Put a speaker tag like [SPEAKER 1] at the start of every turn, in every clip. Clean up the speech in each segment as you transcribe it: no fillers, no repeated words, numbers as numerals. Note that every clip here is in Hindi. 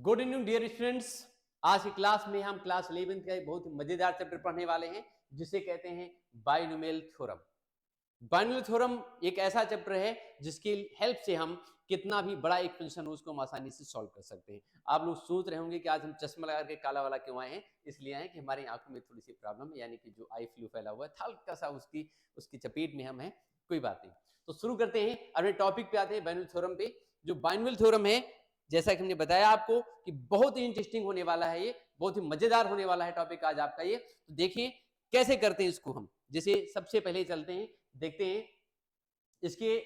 [SPEAKER 1] Good evening dear students. आज की क्लास में हम क्लास 11th का एक बहुत ही मजेदार चैप्टर पढ़ने वाले हैं जिसे कहते हैं बाइनोमियल थ्योरम। बाइनोमियल थ्योरम एक ऐसा चैप्टर है जिसकी हेल्प से हम कितना भी बड़ा एक फंक्शन हो उसको हम आसानी से सॉल्व कर सकते हैं। आप लोग सोच रहे होंगे कि आज हम चश्मा लगा के काला वाला क्यों आए हैं। इसलिए आए कि हमारी आंखों में थोड़ी सी प्रॉब्लम यानी कि जो आई फ्लू फैला हुआ है हल्का सा उसकी उसकी चपेट में हम हैं। कोई बात नहीं, तो शुरू करते हैं अपने टॉपिक पे आते हैं बाइनोमियल थ्योरम पे। जो बाइनोमियल थ्योरम है जैसा कि हमने बताया आपको कि बहुत ही इंटरेस्टिंग होने वाला है, ये बहुत ही मजेदार होने वाला है टॉपिक आज आपका ये। तो देखिए कैसे करते हैं इसको हम। जैसे सबसे पहले चलते हैं, देखते हैं इसके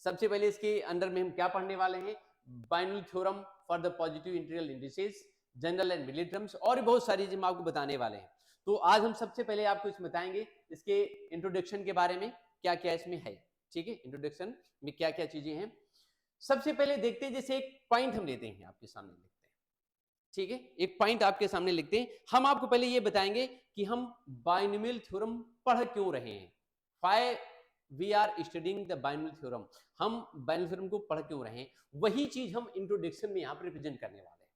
[SPEAKER 1] सबसे पहले इसके अंदर में हम क्या पढ़ने वाले हैं। Binomial theorem for the positive integral indices, general and middle terms और बहुत सारी चीजें हम आपको बताने वाले हैं। तो आज हम सबसे पहले आपको इसमें बताएंगे इसके इंट्रोडक्शन के बारे में, क्या क्या इसमें है। ठीक है, इंट्रोडक्शन में क्या क्या चीजें हैं। सबसे पहले देखते हैं, जैसे एक पॉइंट हम लेते हैं आपके सामने लिखते हैं। ठीक है, एक पॉइंट आपके सामने लिखते हैं। हम आपको पहले ये बताएंगे कि हम बाइनोमियल थ्योरम पढ़ क्यों रहे हैं। Why we are studying the binomial theorem, हम बाइनोमियल थ्योरम को पढ़ क्यों रहे हैं, वही चीज हम इंट्रोडक्शन में यहाँ पर रिप्रेजेंट करने वाले हैं।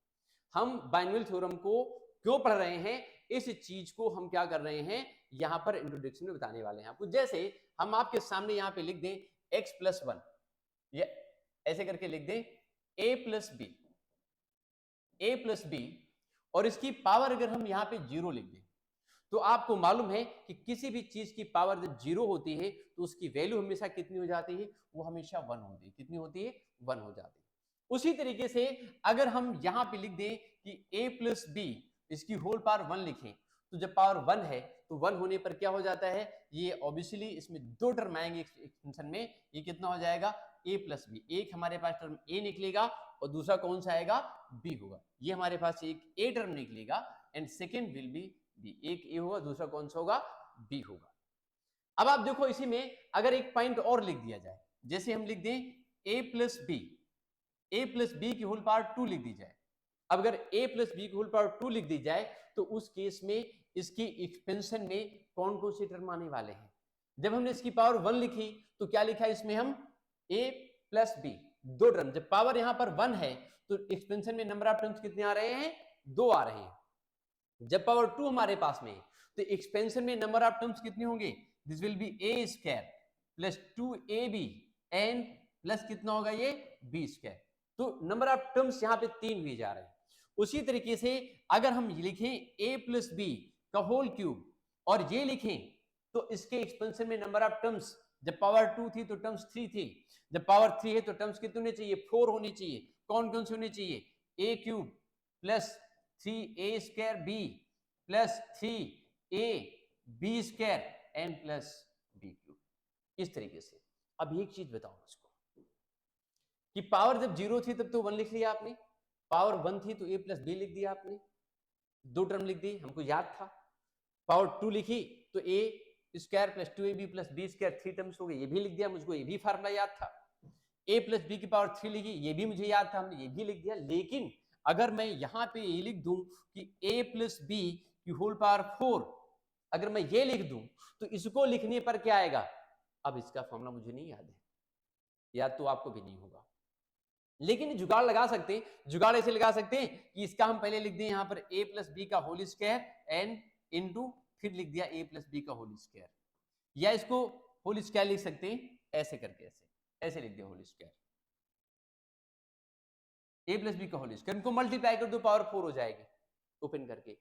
[SPEAKER 1] हम बाइनोमियल थ्योरम को क्यों पढ़ रहे हैं, इस चीज को हम क्या कर रहे हैं यहाँ पर इंट्रोडक्शन में बताने वाले हैं आपको। जैसे हम आपके सामने यहाँ पे लिख दें x+1, या ऐसे करके लिख दें a प्लस बी, और इसकी पावर अगर हम यहाँ पे 0 लिख दें तो आपको मालूम है कि किसी भी चीज की पावर जब 0 होती है तो उसकी वैल्यू हमेशा कितनी हो जाती है, वो हमेशा 1 होती है। कितनी होती है? 1 हो जाती है। उसी तरीके से अगर हम यहाँ पे लिख दें कि a प्लस बी, इसकी होल पावर 1 लिखें, तो जब पावर 1 है तो 1 होने पर क्या हो जाता है, ये ऑब्वियसली इसमें दो टर्म आएंगे एक्सपेंशन में, ये कितना हो जाएगा a प्लस बी। एक हमारे पास टर्म a निकलेगा और दूसरा कौन सा आएगा, b होगा। ये हमारे पास एक a टर्म निकलेगा and second will be b। एक a होगा, दूसरा कौन सा होगा, b होगा। अब आप देखो इसी में अगर एक पॉइंट और लिख दिया जाए, जैसे हम लिख दें a प्लस बी की होल पावर 2 लिख दी जाए। अब अगर a प्लस बी की होल पावर 2 लिख दी जाए तो उस केस में इसकी एक्सपेंशन में कौन कौन से टर्म आने वाले हैं। जब हमने इसकी पावर 1 लिखी तो क्या लिखा है इसमें हम a प्लस बी, दो टर्म। जब पावर यहां पर 1 है तो एक्सपेंशन में नंबर ऑफ टर्म्स कितने आ रहे हैं, 2 आ रहे हैं। जब पावर 2 हमारे पास में तो एक्सपेंशन में नंबर ऑफ टर्म्स कितने होंगे, this will be a square plus 2ab and plus कितना होगा ये b स्क्वायर। तो नंबर ऑफ टर्म्स यहाँ पे 3 हुए जा रहे हैं। उसी तरीके से अगर हम लिखें a प्लस बी का होल क्यूब और ये लिखें तो इसके एक्सपेंशन में नंबर ऑफ टर्म्स, जब पावर 2 थी तो टर्म्स 3 थी, जब पावर 3 है तो टर्म्स कितने होने चाहिए, 4 होने चाहिए। कौन कौन से होने चाहिए, a cube plus 3a square b plus 3a b square and plus b cube. इस तरीके से। अब एक चीज बताओ मुझको कि पावर जब 0 थी तब तो 1 लिख लिया आपने, पावर 1 थी तो a प्लस बी लिख दिया आपने, दो टर्म लिख दी, हमको याद था। पावर 2 लिखी तो a square plus 2ab plus b square, 3 terms हो गए, ये भी लिख दिया, मुझको ये भी फार्मूला याद था। a प्लस बी की पावर 3 लिखी, ये भी मुझे याद था, हमने ये भी लिख दिया। लेकिन अगर मैं यहां पे ये लिख दूं कि a प्लस बी की होल पावर 4, अगर मैं ये लिख दूं तो इसको लिखने पर क्या आएगा, अब इसका फॉर्मूला मुझे नहीं याद है, याद तो आपको भी नहीं होगा, लेकिन जुगाड़ लगा सकते हैं। जुगाड़ ऐसे लगा सकते हैं कि इसका हम पहले लिख दें यहां पर a प्लस बी का होल स्क्वायर एंड इनटू, फिर लिख दिया a प्लस बी का होल स्क्वायर, या इसको होल स्क्वायर लिख सकते हैं ऐसे करके, ऐसे लिख दिया whole square, a plus b का होल स्क्वायर, इनको मल्टीप्लाई कर दो पावर 4 हो जाएगी ओपन करके।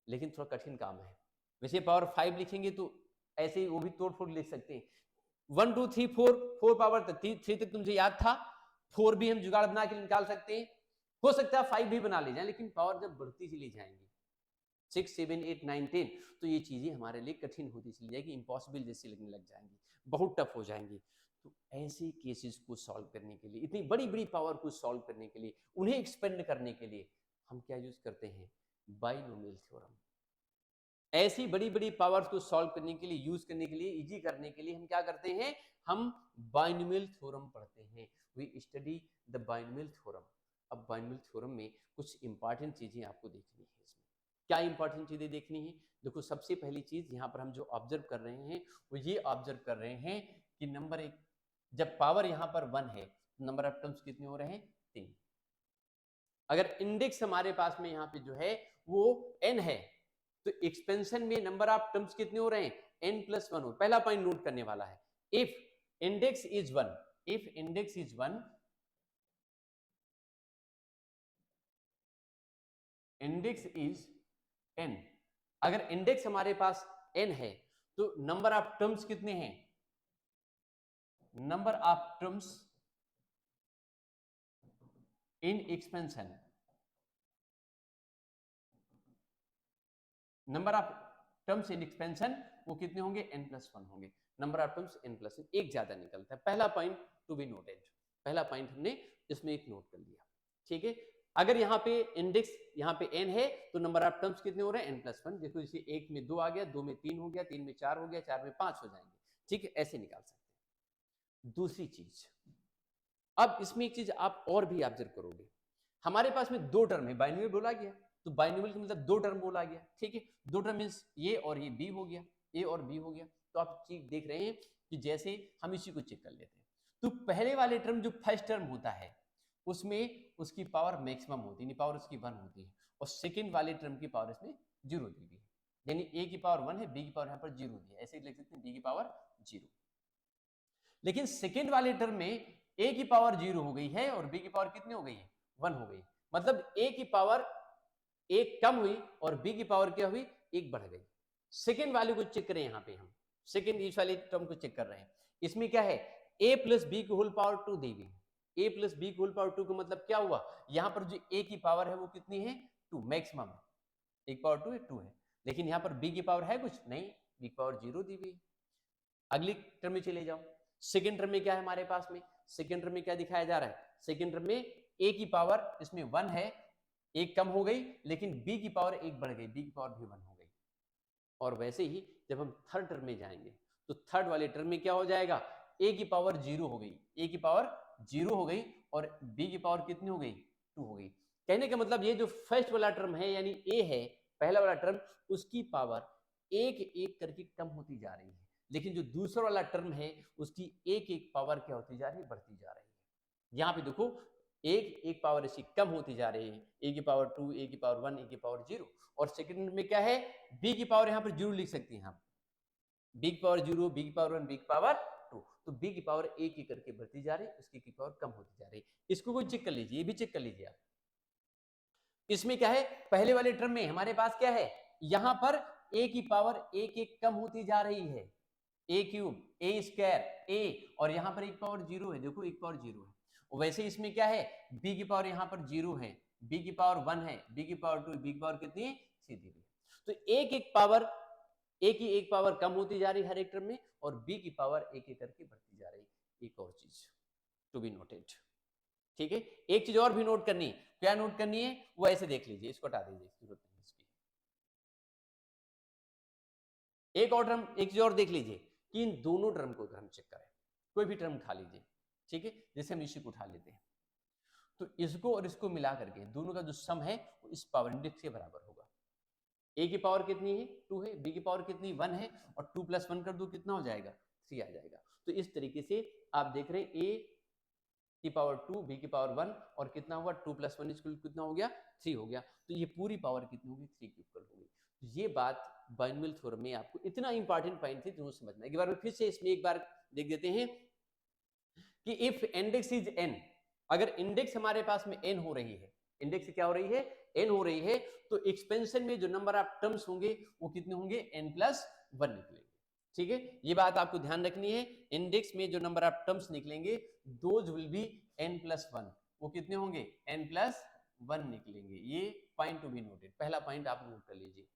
[SPEAKER 1] लेकिन थोड़ा कठिन काम है, वैसे पावर 5 लिखेंगे तो ऐसे ही वो भी तोड़ फोड़ लिख सकते हैं। 1 2 3 4 पावर तक, 3 तक तुमसे याद था, 4 भी हम जुगाड़ बना के निकाल सकते हैं। हो सकता है 5 भी बना ले जाए, लेकिन पावर जब बढ़ती चली जाएंगी 6 7 8 9 10 तो ये चीजें हमारे लिए कठिन होती चली जाएगी, इम्पॉसिबल जैसी लगने लग जाएंगी, बहुत टफ हो जाएंगी। तो ऐसे केसेस को सॉल्व करने के लिए, इतनी बड़ी बड़ी पावर को सॉल्व करने के लिए, उन्हें एक्सपेंड करने के लिए हम क्या यूज करते हैं, बाइनोमियल थ्योरम। ऐसी बड़ी बड़ी पावर्स को सॉल्व करने के लिए, यूज करने के लिए, इजी करने के लिए हम क्या करते हैं, हम बाइनोमियल थ्योरम पढ़ते हैं। We study the binomial theorem. अब बाइनोमियल थ्योरम में कुछ इंपॉर्टेंट चीजें आपको देखनी है। इसमें क्या इंपॉर्टेंट चीजें देखनी है, देखो सबसे पहली चीज यहाँ पर हम जो ऑब्जर्व कर रहे हैं वो ये ऑब्जर्व कर रहे हैं कि नंबर एक, जब पावर यहाँ पर 1 है, नंबर ऑफ टर्म्स कितने हो रहे हैं, 3। अगर इंडेक्स हमारे पास में यहाँ पे जो है वो n है, तो एक्सपेंशन में नंबर ऑफ टर्म्स कितने हो रहे हैं, n+1 हो। पहला पॉइंट नोट करने वाला है, if index is 1, if index is 1, index is n, अगर इंडेक्स हमारे पास n है तो नंबर ऑफ टर्म्स कितने हैं, number of terms in expansion, number of terms in expansion वो कितने होंगे, n+1 होंगे। नंबर ऑफ टर्म्स n+1, एक ज्यादा निकलता है। पहला पॉइंट टू बी नोटेड, पहला पॉइंट हमने इसमें एक नोट कर लिया, ठीक है। अगर यहाँ पे इंडेक्स यहाँ पे n है तो नंबर ऑफ टर्म्स कितने हो रहे हैं, n+1। देखो इसे 1 में 2 आ गया, 2 में 3 हो गया, 3 में 4 हो गया, 4 में 5 हो जाएंगे, ठीक है, ऐसे निकाल सकते हैं। दूसरी चीज, अब इसमें एक चीज आप और भी ऑब्जर्व करोगे, हमारे पास में दो टर्म है, बाइनोमियल बोला गया, तो बाइनोमियल का मतलब दो टर्म बोला गया, ठीक है। दो टर्म मींस ए और ये बी हो गया, ए और बी हो गया। तो आप चीज देख रहे हैं कि जैसे हम इसी को चेक कर लेते हैं, तो पहले वाले टर्म जो फर्स्ट टर्म होता है उसमें उसकी पावर मैक्सिमम होती है, पावर उसकी 1 होती है, और सेकंड वाले टर्म की पावर इसमें 0 दी हुई है, यानी ए की पावर 1 है, बी की पावर यहाँ पर 0 दी है, ऐसे लिख सकते हैं बी की पावर 0। लेकिन सेकंड वाले टर्म में ए की पावर 0 हो गई है और बी की पावर कितनी हो गई है, 1 हो गई। मतलब ए की पावर एक कम हुई और बी की पावर क्या हुई, एक बढ़ गई। सेकेंड वैल्यू को चेक करें, यहाँ पे हम सेकेंड इस वाले टर्म को चेक कर रहे हैं, इसमें क्या है, a प्लस बी की होल पावर 2 दी हुई, a प्लस बी की होल पावर 2 का मतलब क्या हुआ, यहाँ पर जो a की पावर है वो कितनी है, 2 मैक्सिमम, एक पावर 2 है, 2 है। लेकिन यहाँ पर b की पावर है कुछ नहीं, b की पावर 0 दी हुई। अगली टर्म में चले जाओ, सेकेंड टर्म में क्या है हमारे पास में, सेकेंड टर्म में क्या दिखाया जा रहा है, सेकेंड टर्म में a की पावर इसमें 1 है, एक कम हो गई, लेकिन b की पावर एक बढ़ गई, b की पावर भी 1 हो गई। और वैसे ही जब हम थर्ड टर्म में जाएंगे तो थर्ड वाले टर्म में क्या हो जाएगा, a की पावर 0 हो गई, a की पावर 0 हो गई और b की पावर कितनी हो गई, 2 हो गई। कहने का मतलब ये जो फर्स्ट वाला टर्म है यानी a है, पहला वाला टर्म, उसकी पावर एक एक करके कम होती जा रही है, लेकिन जो दूसरा वाला टर्म है उसकी एक एक पावर क्या होती जा रही है, बढ़ती जा रही है। यहाँ पे देखो एक एक पावर ऐसी कम होती जा रही है, ए की पावर 2, ए की पावर 1, ए की पावर 0, और सेकंड में क्या है, बी की पावर यहाँ पर 0 लिख सकते हैं हम, बी की पावर 0, बी की पावर 1, बी की पावर 2, तो बी की पावर एक एक करके बढ़ती जा रही है, उसकी की पावर कम होती जा रही है। इसको कोई चेक कर लीजिए, ये भी चेक कर लीजिए आप। इसमें क्या है, पहले वाले टर्म में हमारे पास क्या है, यहाँ पर ए की पावर एक एक कम होती जा रही है, ए क्यूब, ए स्क्वायर, ए, और यहाँ पर एक पावर 0 है, देखो एक पावर 0 है। वैसे इसमें क्या है, b की पावर यहाँ पर 0 है, b की पावर 1 है, b की पावर 2, b की पावर कितनी है, सीधी हुई। तो एक एक पावर, a की एक पावर कम होती जा रही है हर एक टर्म में, और b की पावर एक एक करके बढ़ती जा रही है। एक और चीज टू बी नोटेड, ठीक है। एक चीज और भी नोट करनी है, क्या नोट करनी है वो ऐसे देख लीजिए, इसको हटा दीजिए, जरूरत नहीं इसकी। एक और टर्म, एक चीज और देख लीजिए कि इन दोनों टर्म को अगर हम चेक करें, कोई भी टर्म उठा लीजिए, ठीक है, जैसे हम इसी को उठा लेते हैं, तो इसको और इसको मिला करके दोनों का जो सम है वो इस पावर इंडेक्स के बराबर होगा। ए की पावर कितनी है, 2 है, बी की पावर कितनी, 1 है, और 2 + 1 कर दो कितना हो जाएगा, 3 आ जाएगा। तो इस तरीके से आप देख रहे हैं ए की पावर 2, बी की पावर 1, और कितना हुआ, 2 + 1 कितना हो गया, 3 हो गया। तो ये पूरी पावर कितनी होगी, 3 के इक्वल होगी। तो ये बात बाइनोमियल थ्योरम में आपको इतना इंपॉर्टेंट पॉइंट थी, जरूर समझना है। एक बार फिर से इसमें एक बार देख देते हैं कि इफ इंडेक्स इज n, अगर इंडेक्स हमारे पास में n हो रही है, इंडेक्स क्या हो रही है, n हो रही है, तो एक्सपेंशन में जो नंबर ऑफ टर्म्स होंगे वो कितने होंगे, n+1 निकलेंगे, ठीक है। ये बात आपको ध्यान रखनी है, इंडेक्स में जो नंबर ऑफ टर्म्स निकलेंगे दोज विल बी n+1, वो कितने होंगे, n+1 निकलेंगे। ये पॉइंट टू बी नोटेड, पहला पॉइंट आप नोट कर लीजिए।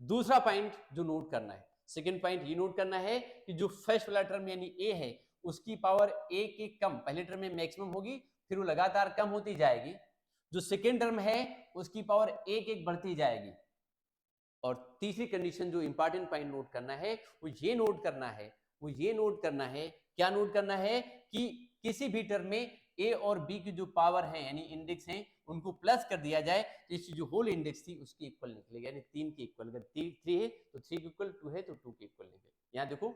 [SPEAKER 1] दूसरा पॉइंट जो नोट करना है, सेकेंड पॉइंट ये नोट करना है कि जो फर्स्ट वाला टर्म यानी a है उसकी पावर एक एक कम, पहले टर्म में मैक्सिमम होगी, फिर वो लगातार कम होती जाएगी। जो सेकेंड टर्म है उसकी पावर एक एक बढ़ती जाएगी। और तीसरी कंडीशन जो इंपॉर्टेंट पॉइंट नोट करना है वो ये नोट करना है, वो ये नोट करना है, क्या नोट करना है कि किसी भी टर्म में a और b की जो पावर है यानी इंडेक्स है उनको प्लस कर दिया जाए, तो इसकी जो होल इंडेक्स थी उसकी इक्वल निकलेगा, यानी 3 के इक्वल। अगर 3 है तो 3 के इक्वल, 2 है तो 2 के इक्वल निकलेगा। यहाँ देखो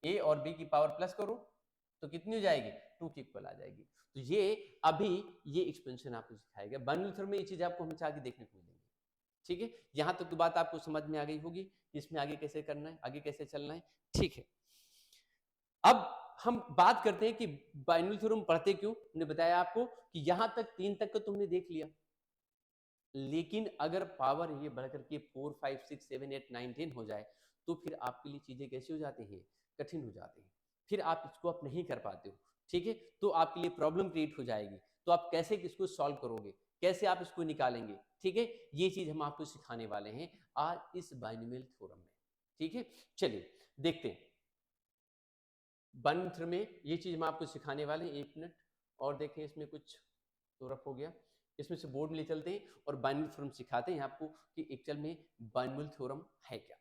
[SPEAKER 1] a और b की पावर प्लस करो, तो कितनी हो जाएगी, 2 के इक्वल आ जाएगी। तो ये अभी ये एक्सपेंशन आपको सिखाया गया। बाइनरी थ्योरम में ये चीज आपको हमेशा आगे देखने को मिलेगी। ठीक है, यहाँ तक तो बात आपको समझ में आ गई होगी इसमें आगे कैसे करना है, आगे कैसे चलना है। ठीक है, अब हम बात करते हैं कि बाइनरी थ्योरम पढ़ते क्यों। हमने बताया आपको कि यहां तक 3 तक का तुमने देख लिया, लेकिन अगर पावर ये बढ़कर के 4 5 6 7 8 9 10 हो जाए तो फिर आपके लिए चीजें कैसी हो जाती हैं, कठिन हो जाती हैं, फिर आप इसको आप नहीं कर पाते हो। ठीक है, तो आपके लिए प्रॉब्लम क्रिएट हो जाएगी। तो आप कैसे इसको सॉल्व करोगे, कैसे आप इसको निकालेंगे। ठीक है, ये चीज हम आपको सिखाने वाले हैं आज इस बाइनोमियल थ्योरम में। ठीक है, चलिए देखते हैं बाइनोमियल थ्योरम में ये चीज हम आपको सिखाने वाले हैं। 1 मिनट और देखें, इसमें कुछ तो रफ हो गया, इसमें से बोर्ड में ले चलते हैं और बाइनोमियल थ्योरम सिखाते हैं आपको कि एक्चुअल में बाइनोमियल थ्योरम है क्या,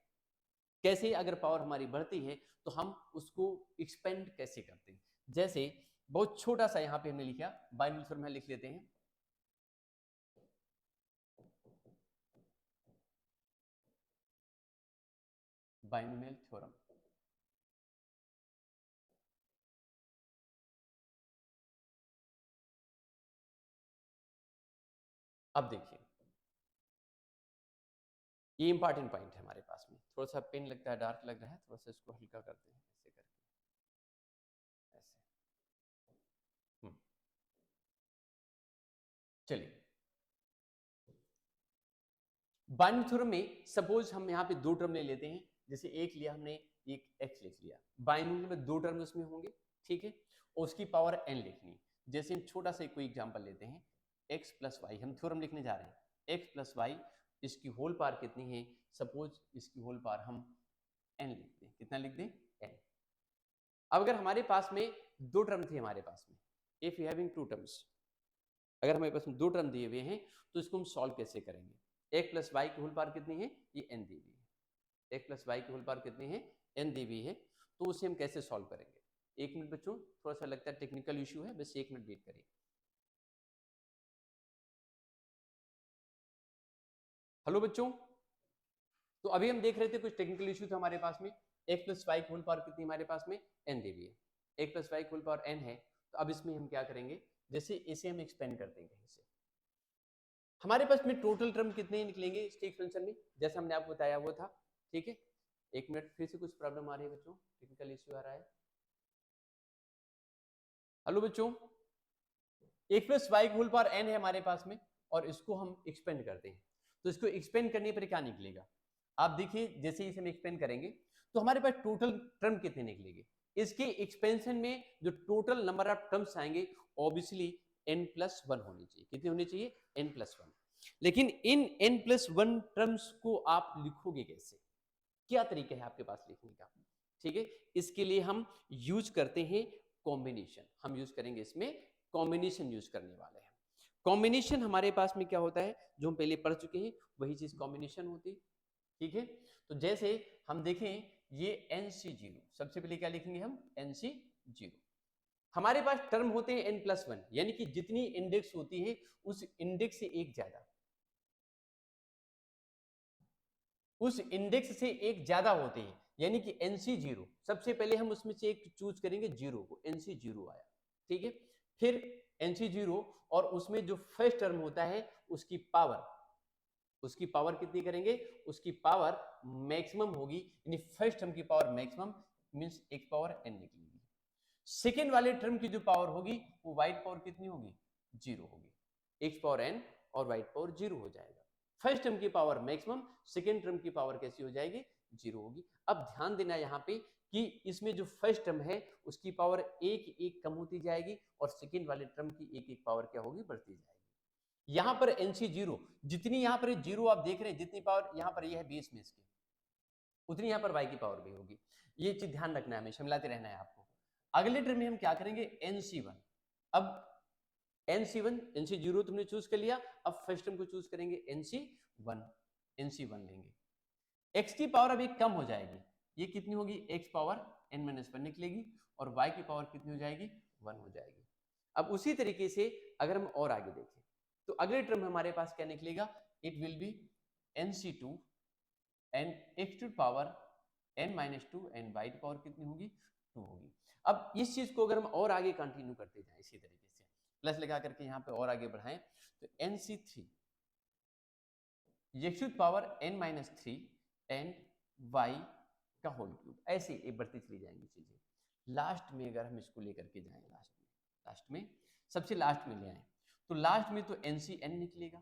[SPEAKER 1] कैसे अगर पावर हमारी बढ़ती है तो हम उसको एक्सपेंड कैसे करते हैं। जैसे बहुत छोटा सा यहाँ पे हमने लिखा बाइनोमियल थ्योरम है, लिख लेते हैं। बाइनोमियल थ्योरम, अब देखिए ये इंपॉर्टेंट पॉइंट है हमारे पास में। थोड़ा सा पेन लगता है, डार्क लग रहा है, थोड़ा सा इसको हल्का करते हैं ऐसे करके, ऐसे। चलिए बाइनोमियल थ्योरम में सपोज हम यहाँ पे 2 टर्म ले लेते हैं, जैसे एक लिया हमने, एक x लिख लिया। बाइनोमियल में 2 टर्म उसमें होंगे। ठीक है, और उसकी पावर n लिखनी। जैसे हम छोटा सा कोई एग्जांपल लेते हैं, x प्लस वाई, हम थ्योरम लिखने जा रहे हैं। x प्लस वाई इसकी होल पावर कितनी है, सपोज इसकी होल पावर हम n लिख दें। कितना लिख दें, n। अब अगर हमारे पास में 2 टर्म थे हमारे पास में, इफ यू हैविंग 2 टर्म्स, अगर हमारे पास में 2 टर्म दिए हुए हैं तो इसको हम सॉल्व कैसे करेंगे। x प्लस वाई की होल पावर कितनी है, ये n दी हुई है। x प्लस वाई की होल पावर कितनी है, n दी हुई है। तो उसे हम कैसे सॉल्व करेंगे। 1 मिनट बच्चों, थोड़ा सा लगता है टेक्निकल इशू है, बस 1 मिनट वेट करिए। हेलो बच्चों, तो अभी हम देख रहे थे कुछ टेक्निकल इशू था हमारे पास में। x प्लस वाई की होल पावर कितनी हमारे पास में, n दी हुई है। x प्लस वाई की होल पावर n है। तो अब इसमें हम क्या करेंगे, जैसे इसे हम एक्सपेंड कर देंगे इसे, हमारे पास में टोटल टर्म कितने निकलेंगे इसके एक्सपेंशन में, जैसे हमने आपको बताया वो था। ठीक है, 1 मिनट, फिर से कुछ प्रॉब्लम आ रही है बच्चों, टेक्निकल इश्यू आ रहा है। हेलो बच्चों, एक plus y whole power n है हमारे पास में, और इसको हम एक्सपेंड करते हैं। तो इसको एक्सपेंड करने पर क्या निकलेगा, आप देखिए, जैसे इसे हम एक्सपेंड करेंगे तो हमारे पास टोटल टर्म कितने निकलेंगे। इसके एक्सपेंशन में जो टोटल नंबर ऑफ टर्म्स आएंगे ऑब्वियसली n प्लस 1 होनी चाहिए। कितनी होनी चाहिए, n प्लस 1। लेकिन इन n प्लस 1 टर्म्स को आप लिखोगे कैसे, क्या तरीका है आपके पास लिखने का। ठीक है, इसके लिए हम यूज करते हैं कॉम्बिनेशन। हम यूज करेंगे इसमें कॉम्बिनेशन, यूज करने वाले हैं। कॉम्बिनेशन हमारे पास में क्या होता है, जो हम पहले पढ़ चुके हैं वही चीज कॉम्बिनेशन होती है। ठीक है, तो जैसे हम देखें ये NC0, सबसे पहले क्या लिखेंगे हम, NC0। हमारे पास टर्म होते हैं n प्लस 1, यानी कि जितनी इंडेक्स होती है उस इंडेक्स से एक ज्यादा, उस इंडेक्स से एक ज्यादा होते हैं, यानी कि NC0। सबसे पहले हम उसमें से एक चूज करेंगे, जीरो को, NC0 आया। ठीक है, फिर NC0 और उसमें जो फर्स्ट टर्म होता है उसकी पावर, उसकी पावर कितनी करेंगे, उसकी पावर मैक्सिमम होगी, यानी फर्स्ट टर्म की पावर मैक्सिमम मींस एक पावर n निकलेगी। सेकेंड वाले टर्म की जो पावर होगी वो वाइट पावर कितनी होगी, 0 होगी। x पावर n और वाइट पावर 0 हो जाएगा। फर्स्ट टर्म की पावर मैक्सिमम, सेकेंड टर्म की पावर कैसी हो जाएगी, 0 होगी। अब ध्यान देना यहाँ पे कि इसमें जो फर्स्ट टर्म है उसकी पावर एक एक कम होती जाएगी और सेकेंड वाले टर्म की एक एक पावर क्या होगी, बढ़ती जाएगी। यहाँ पर NC0 जितनी यहाँ पर जीरो आप देख रहे हैं, जितनी पावर यहाँ पर यह है बेस में इसके, उतनी यहाँ पर y की पावर भी होगी। ये चीज ध्यान रखना है, हमेशा मिलाते रहना है आपको। अगले टर्म में हम क्या करेंगे, NC1। अब NC0 तुमने चूज कर लिया, अब फर्स्ट टर्म को चूज करेंगे NC1 लेंगे। x की पावर अब एक कम हो जाएगी, ये कितनी होगी, x पावर n-1 निकलेगी, और y की पावर कितनी हो जाएगी, 1 हो जाएगी। अब उसी तरीके से अगर हम और आगे देखें तो अगले टर्म हमारे पास क्या निकलेगा, it will be NC2 and x to power n-2 and y की पावर कितनी होगी, 2 होगी। अब इस चीज को अगर हम और आगे कंटिन्यू करते जाएं इसी तरीके से प्लस लगा करके यहाँ पे और आगे बढ़ाएं तो NC3 x to power n-3 and y का होल क्यूब, ऐसे ये बढ़ती चली जाएंगी चीजें। लास्ट में अगर हम इसको लेकर के जाएं, लास्ट में सबसे लास्ट में ले आए तो लास्ट में तो NCN निकलेगा,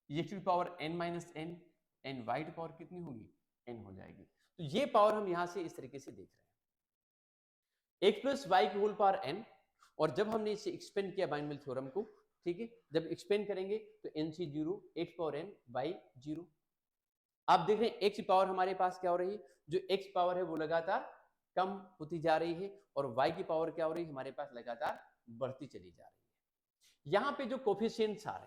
[SPEAKER 1] x to power n-n and y to power कितनी होगी n हो जाएगी। तो ये पावर हम यहां से इस तरीके से देख रहे हैं x प्लस वाई की होल पावर n, और जब हमने इसे एक्सपेंड किया बाइनोमियल थ्योरम को, ठीक है, जब एक्सपेंड करेंगे तो NC0 x power n by 0। आप देख रहे हैं x पावर हमारे पास क्या हो रही है, जो x पावर है वो लगातार कम होती जा रही है और y की पावर क्या हो रही है हमारे पास लगातार बढ़ती चली जा रही है। यहाँ पे जो कोफिशिएंट्स आ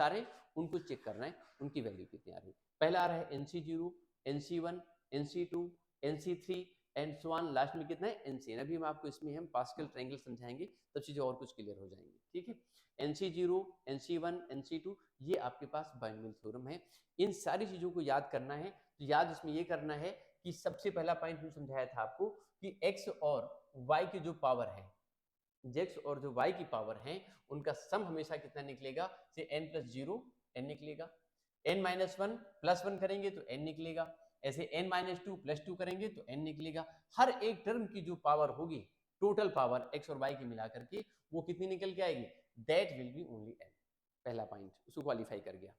[SPEAKER 1] रहे हैं उनको चेक करना है, उनकी वैल्यू कितनी आ रही है। पहला आ रहा है NC0, NC1, NC2, NC3 and so on, last में कितना है NCN। अभी हम आपको इसमें हम पास्कल ट्रायंगल समझाएंगे तब चीजें और कुछ क्लियर हो जाएंगी, ठीक है। NC0, NC1, NC2 ये आपके पास बाइनोमियल थ्योरम है। इन सारी चीजों को याद करना है, तो याद इसमें ये करना है कि सबसे पहला पॉइंट हम समझाया था आपको कि x और y की जो पावर है, x और जो y की पावर है उनका सम हमेशा कितना निकलेगा, से n प्लस 0 n निकलेगा, n-1 प्लस 1 करेंगे तो n निकलेगा, ऐसे n-2 प्लस 2 करेंगे तो n निकलेगा। हर एक टर्म की जो पावर होगी, टोटल पावर x और y की मिला करके वो कितनी निकल के आएगी, that will be only n। पहला पॉइंट उसको क्वालिफाई कर गया।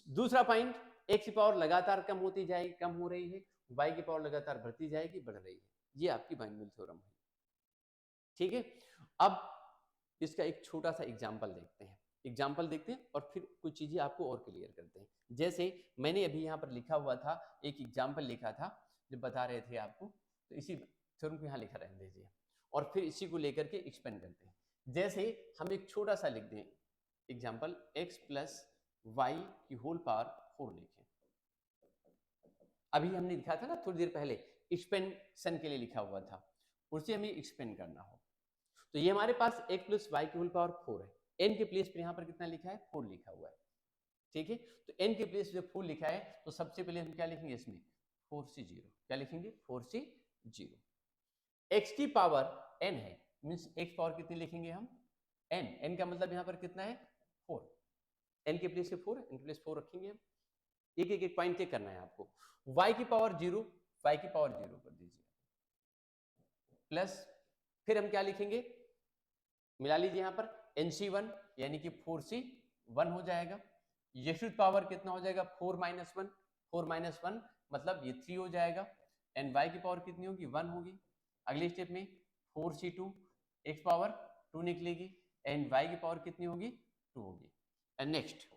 [SPEAKER 1] दूसरा पॉइंट, x की पावर लगातार कम होती जाएगी, कम हो रही है, y की पावर लगातार बढ़ती जाएगी, बढ़ रही है। ये आपकी बाइनोमियल थ्योरम है, ठीक है। अब इसका एक छोटा सा एग्जांपल देखते हैं और फिर कुछ चीजें आपको और क्लियर करते हैं। जैसे मैंने अभी यहाँ पर लिखा हुआ था, एक एग्जांपल लिखा था जो बता रहे थे आपको, तो इसी थ्योरम को यहाँ लिखा रहने दीजिए और फिर इसी को लेकर के एक्सपेंड करते हैं। जैसे हम एक छोटा सा लिख दें एग्जांपल, x प्लस वाई की होल पावर 4 लिखें। अभी हमने लिखा था ना थोड़ी देर पहले, एक्सपेंशन के लिए लिखा हुआ था, उसे हमें एक्सपेंड करना हो। तो ये हमारे पास x प्लस वाई की होल पावर 4 है, n के प्लेस पर यहाँ पर कितना लिखा है, 4 लिखा हुआ है, ठीक है। तो n के प्लेस पे 4 लिखा है तो सबसे पहले हम क्या लिखेंगे इसमें, 4c0। क्या लिखेंगे, 4c0। x की पावर n है, मींस x पावर कितनी लिखेंगे हम, n का मतलब यहाँ पर कितना है, 4। n के प्लेस पे 4, n के प्लेस 4 रखेंगे हम। एक पॉइंट चेक करना है आपको, y की पावर 0, y की पावर 0 कर दीजिए, प्लस फिर हम क्या लिखेंगे, मिला लीजिए यहाँ पर NC1 यानी कि 4c1 हो जाएगा। ये पावर कितना हो जाएगा, 4 माइनस 1, 4 माइनस 1 मतलब ये 3 हो जाएगा, एंड y की पावर कितनी होगी, 1 होगी। अगले स्टेप में 4c2 x पावर 2 निकलेगी एंड y की पावर कितनी होगी, 2 होगी। एंड नेक्स्ट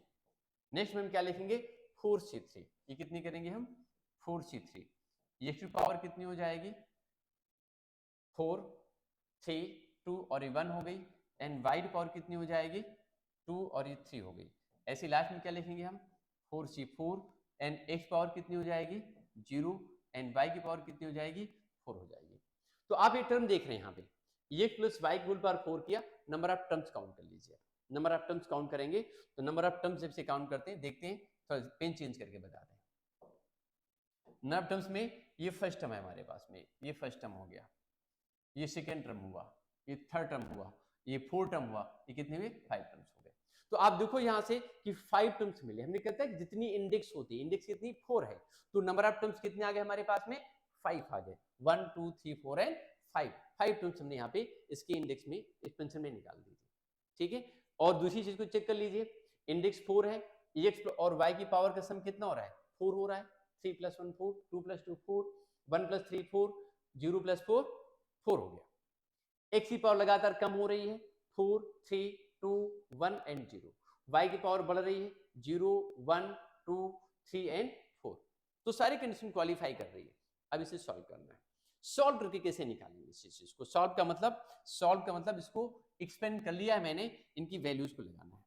[SPEAKER 1] में हम क्या लिखेंगे, 4c3। ये कितनी करेंगे हम, 4c3। ये पावर कितनी हो जाएगी, 4, 3, 2 और ये 1 हो गई, एंड y की पावर कितनी हो जाएगी, 2 और ये 3 हो गई। ऐसे लास्ट में क्या लिखेंगे हम, 4c4 एंड x पावर कितनी हो जाएगी, 0 एंड y की पावर कितनी हो जाएगी, 4 हो जाएगी। तो आप ये टर्म देख रहे हैं यहाँ पे, x प्लस वाई की होल पावर 4 किया, नंबर ऑफ टर्म्स काउंट कर लीजिए। नंबर ऑफ टर्म्स काउंट करेंगे तो नंबर ऑफ टर्म्स जब से काउंट करते हैं, देखते हैं, थोड़ा पेन चेंज करके बताते हैं। नंबर ऑफ टर्म्स में ये फर्स्ट टर्म है हमारे पास में, ये फर्स्ट टर्म हो गया, ये सेकेंड टर्म हुआ, ये थर्ड टर्म हुआ, ये फोर्थ टर्म हुआ, ये कितने हुए, 5 टर्म्स हो गए। तो आप देखो यहां से कि 5 टर्म्स मिले। हमने कहता है जितनी इंडेक्स होती है, इंडेक्स कितनी, 4 है, तो नंबर ऑफ टर्म्स कितने आ गए हमारे पास में, 5 आ गए। 1 2 3 4 एंड 5 टर्म्स हमने यहाँ पे इसके इंडेक्स में एक्सपेंशन में निकाल दीजिए, ठीक है। और दूसरी चीज को चेक कर लीजिए, इंडेक्स 4 है, एक्स और वाई की पावर का सम कितना हो रहा है, 4 हो रहा है। 3 + 1 4, 2 + 2 4, 1 + 3 4, 0 + 4 4 हो गया। x की पावर लगातार कम हो रही है, 4 3 2 1 एंड 0। y की पावर बढ़ रही है, 0 1 2 3 एंड 4। तो सारी कंडीशन क्वालिफाई कर रही है। अब इसे सॉल्व करना है। सॉल्व करके कैसे निकालेंगे इस चीज को, सॉल्व का मतलब इसको एक्सपेंड कर लिया है मैंने, इनकी वैल्यूज को लगाना है।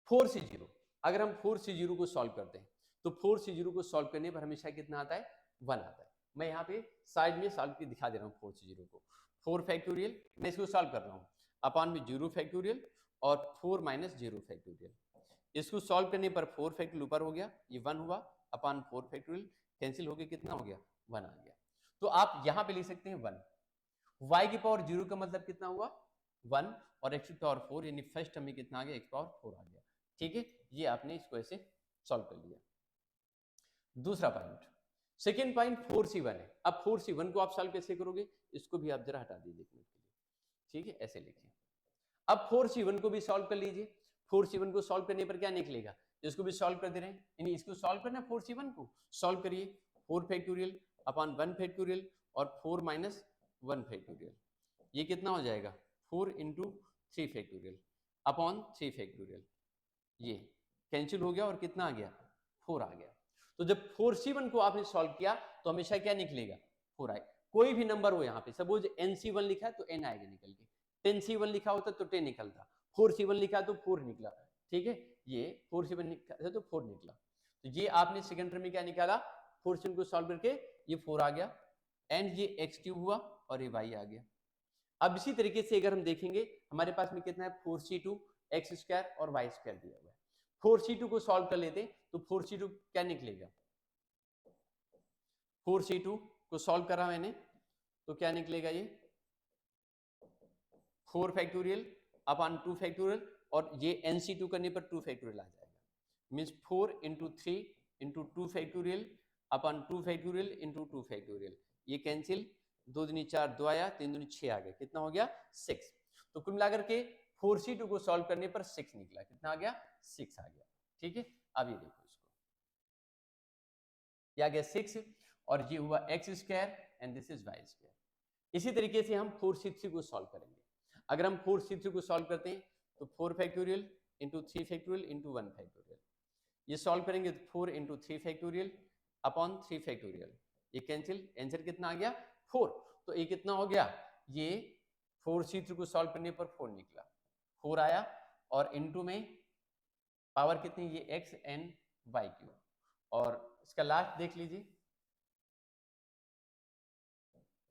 [SPEAKER 1] 4c0, अगर हम 4c0 को सॉल्व करते हैं तो 4c0 को सॉल्व करने पर हमेशा कितना आता है, 1 आता है। मैं यहाँ पे साइड में सॉल्व के दिखा दे रहा हूँ 4c0 को। 4 फैक्टोरियल, मैं इसको सॉल्व कर रहा हूँ, अपॉन में 0 फैक्टोरियल और 4 माइनस 0 फैक्टोरियल। इसको सॉल्व करने पर 4 फैक्टोरियल ऊपर हो गया, ये 1 हुआ, अपॉन 4 फैक्टोरियल कैंसिल हो गया, कितना हो गया, 1 आ गया। तो आप यहां पे लिख सकते हैं 1। y की पावर 0 का मतलब कितना हुआ 1 और x की पावर 4 यानी फर्स्ट टर्म में कितना आ गया x पावर 4 आ गया। ठीक है, ये आपने इसको ऐसे सॉल्व कर लिया। दूसरा पॉइंट, सेकेंड पॉइंट 4c1 है। अब 4c1 को आप सॉल्व कैसे करोगे, इसको भी आप जरा हटा दीजिए एक मिनट के लिए। ठीक है, ऐसे लिखिए। अब 4c1 को भी सॉल्व कर लीजिए। 4c1 को सॉल्व करने पर क्या निकलेगा, इसको भी सॉल्व कर दे रहे हैं, यानी इसको सॉल्व करना 4c1 को सॉल्व करिए। 4 फैक्टोरियल अपॉन 1 फैक्टोरियल और 4 माइनस 1 फैक्टोरियल, ये कितना हो जाएगा 4 इंटू 3 फैक्टोरियल अपॉन 3 फैक्टोरियल, ये कैंसिल हो गया और कितना आ गया 4 आ गया। तो जब 4c1 को आपने सॉल्व किया तो हमेशा क्या निकलेगा 4 आए। कोई भी नंबर हो यहाँ पे, सपोज nc1 लिखा है तो n आएगा निकल के, 10c1 लिखा होता तो 10 निकलता, 4c1 लिखा तो 4 निकला। ठीक है, ये 4c1 लिखा तो 4 निकला। तो ये आपने सेकंड टर्म में क्या निकाला, 4c1 को सॉल्व करके ये 4 आ गया, एंड ये x क्यूब हुआ और ये y आ गया। अब इसी तरीके से अगर हम देखेंगे हमारे पास में कितना है 4c2 x स्क्वायर और y स्क्वायर दिया हुआ है। 4c2 को सॉल्व कर लेते हैं तो 4c2 क्या निकलेगा, 4c2 को सॉल्व करा मैंने तो क्या निकलेगा, ये 4 फैक्टोरियल अपॉन 2 फैक्टोरियल और ये nc2 करने पर 2 फैक्टोरियल आ जाएगा, means 4 into 3 into 2 factorial upon 2 factorial into 2 factorial, ये कैंसिल, 2 दूनी 4 2 आया, 3 दूनी 6 आ गया, कितना हो गया 6। तो कुल मिलाकर के 4c2 को सॉल्व करने पर 6 निकला, कितना आ गया 6 आ गया। ठीक है, अब ये देखो इसको, क्या आ गया 6 और ये हुआ x square and this is y square. इसी तरीके से हम 4c3 को सॉल्व करेंगे। अगर हम 4c3 को सॉल्व करते हैं तो 4 factorial into 3 factorial into 1 factorial, ये सॉल्व करेंगे तो 4 इंटू 3 फैक्टोरियल अपॉन 3 फैक्टोरियल, ये कैंसिल, आंसर कितना आ गया 4। तो ये कितना हो गया, ये 4c3 को सॉल्व करने पर 4 निकला, 4 आया और इंटू में पावर कितनी, ये x एंड y क्यूब, और इसका लास्ट देख लीजिए,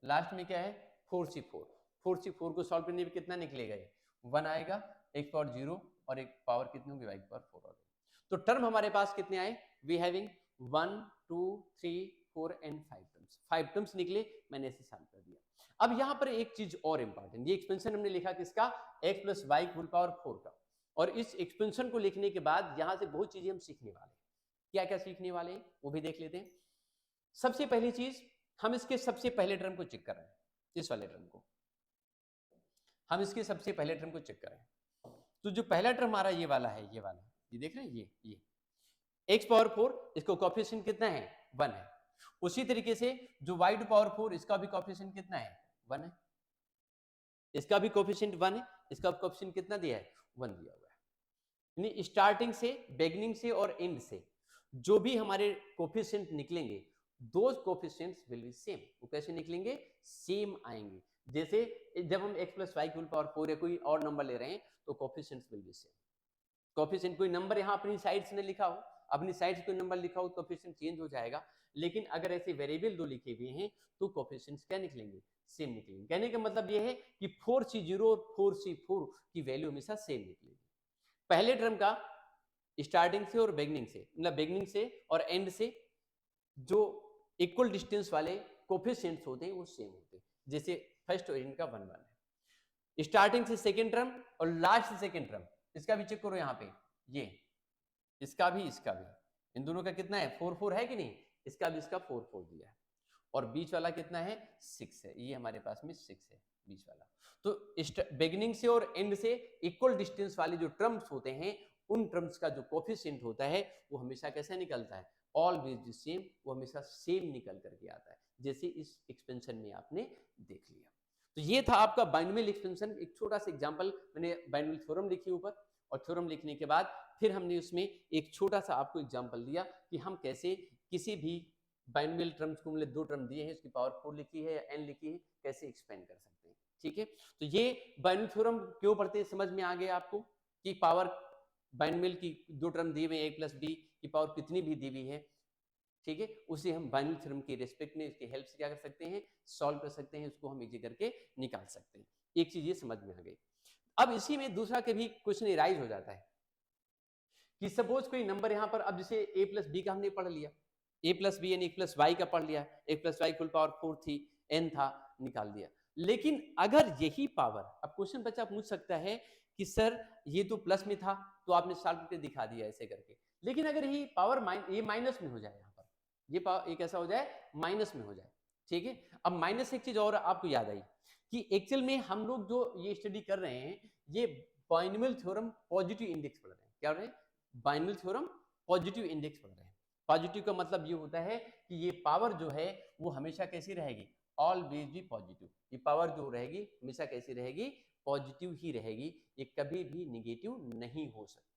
[SPEAKER 1] लास्ट में क्या है 4c4, 4c4 को सॉल्व करने पर कितना निकलेगा, ये 1 आएगा, x पावर 0 और एक पावर कितनी होगी y की पावर 4 होगी। तो टर्म हमारे पास कितने आए, we having 1 2 3 4 and 5 terms, 5 terms निकले, मैंने इसे सॉल्व कर दिया। अब यहाँ पर एक चीज और इंपॉर्टेंट, ये एक्सपेंशन हमने लिखा किसका, x प्लस वाई की पावर 4 का, और इस एक्सपेंशन को लिखने के बाद यहाँ से बहुत चीजें हम सीखने वाले हैं। क्या क्या सीखने वाले हैं वो भी देख लेते हैं। सबसे पहली चीज, हम इसके सबसे पहले टर्म को चेक कर रहे हैं, इस वाले टर्म को हम इसके सबसे पहले टर्म को चेक करें तो जो पहला टर्म हमारा ये वाला है, ये वाला, ये देख रहे हैं, ये x पावर 4, इसका कोएफिशिएंट कितना है 1 है। उसी तरीके से जो y टू पावर 4, इसका भी कोएफिशिएंट कितना है 1 है, इसका भी कोएफिशिएंट 1 है, इसका कोएफिशिएंट कितना दिया है 1 दिया हुआ है। यानी स्टार्टिंग से, बिगिनिंग से और एंड से जो भी हमारे कोएफिशिएंट निकलेंगे, those coefficients will be same. वो कैसे निकलेंगे, सेम आएंगे। जैसे जब हम x प्लस वाई की पावर 4 या कोई और नंबर ले रहे हैं तो coefficients will be same. Coefficient कोई नंबर यहाँ अपनी साइड से न लिखा हो, अपनी साइड से कोई नंबर लिखा हो, कोएफिशिएंट चेंज हो जाएगा, लेकिन अगर ऐसे वेरिएबल दो लिखे हुए हैं तो कोएफिशिएंट्स क्या निकलेंगे, सेम निकलेंगे। कहने का मतलब यह है कि 4c0 और 4c4 की वैल्यू हमेशा सेम निकलेगी। पहले टर्म का स्टार्टिंग से और बिगिनिंग से, मतलब बिगिनिंग से और एंड से जो इक्वल डिस्टेंस वाले कोएफिशिएंट्स होते हैं वो सेम होते हैं। जैसे फर्स्ट और एंड का 1 1 है, स्टार्टिंग से सेकंड टर्म और लास्ट से सेकंड टर्म, इसका भी चेक करो यहाँ पे, ये इसका भी, इसका भी, इन दोनों का कितना है 4 4 है कि नहीं, इसका भी, इसका 4 4 दिया है, और बीच वाला कितना है 6 है, ये हमारे पास में 6 है बीच वाला। तो बिगिनिंग से और एंड से इक्वल डिस्टेंस वाले जो टर्म्स होते हैं, उन टर्म्स का जो कोएफिशिएंट होता है वो हमेशा कैसा निकलता है, ऑलवेज द सेम, वो हमेशा सेम निकल करके आता है, जैसे इस एक्सपेंशन में आपने देख लिया। तो ये था आपका बाइनोमियल एक्सपेंशन, एक छोटा सा एग्जांपल, मैंने बाइनोमियल थ्योरम लिखी ऊपर, और थ्योरम लिखने के बाद फिर हमने उसमें एक छोटा सा आपको एग्जांपल दिया कि हम कैसे किसी भी बाइनोमियल टर्म्स को, मतलब 2 टर्म दिए हैं, उसकी पावर 4 लिखी है या n लिखी है, कैसे एक्सपेंड कर सकते हैं। ठीक है, तो ये बाइनोमियल थ्योरम क्यों पढ़ते हैं, समझ में आ गया आपको कि पावर बाइनोमियल की 2 टर्म दिए हुए a प्लस b की पावर कितनी भी दी हुई है, ठीक है, उसे हम बाइनोमियल थ्योरम के रिस्पेक्ट में इसकी हेल्प से क्या कर सकते हैं, सॉल्व कर सकते हैं, उसको हम इजी करके निकाल सकते हैं। एक चीज ये समझ में आ गई। अब इसी में दूसरा के भी क्वेश्चन राइज हो जाता है कि सपोज कोई नंबर यहाँ पर, अब जैसे a प्लस बी का हमने पढ़ लिया, ए प्लस बी यानी एक प्लस वाई का पढ़ लिया, एक प्लस वाई फुल पावर 4 थी, एन था, निकाल दिया। लेकिन अगर यही पावर, अब क्वेश्चन बच्चा पूछ सकता है कि सर ये तो प्लस में था तो आपने सॉल्व करके दिखा दिया ऐसे करके, लेकिन अगर ये पावर ये माइनस में हो जाए, यहाँ पर ये पावर एक ऐसा हो जाए माइनस में हो जाए, ठीक है। अब माइनस एक चीज और आपको याद आई कि एक्चुअल में हम लोग जो ये स्टडी कर रहे हैं, ये बाइनोमियल थ्योरम पॉजिटिव इंडेक्स पढ़ रहे हैं। क्या पढ़ रहे हैं? बाइनोमियल थ्योरम पॉजिटिव इंडेक्स पढ़ रहे हैं। पॉजिटिव का मतलब ये होता है कि ये पावर जो है वो हमेशा कैसी रहेगी? Always be positive. ये पावर जो रहेगी हमेशा कैसी रहेगी? पॉजिटिव ही रहेगी, ये कभी भी नेगेटिव नहीं हो सकती।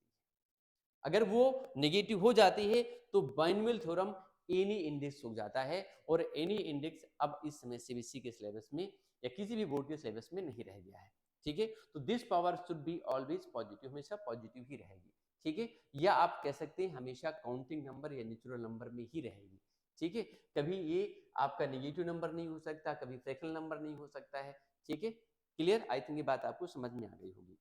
[SPEAKER 1] अगर वो नेगेटिव हो जाती है तो बाइनोमियल थ्योरम एनी इंडेक्स हो जाता है, और एनी इंडेक्स अब इस समय सीबीएसई के सिलेबस में या किसी भी बोर्ड के सिलेबस में नहीं रह गया है, ठीक है। तो this power should be always positive, हमेशा पॉजिटिव ही रहेगी, ठीक है। या आप कह सकते हैं हमेशा काउंटिंग नंबर या नेचुरल नंबर में ही रहेगी, ठीक है। कभी ये आपका नेगेटिव नंबर नहीं हो सकता, कभी फ्रैक्शनल नंबर नहीं हो सकता है, ठीक है। क्लियर? आई थिंक ये बात आपको समझ में आ गई होगी।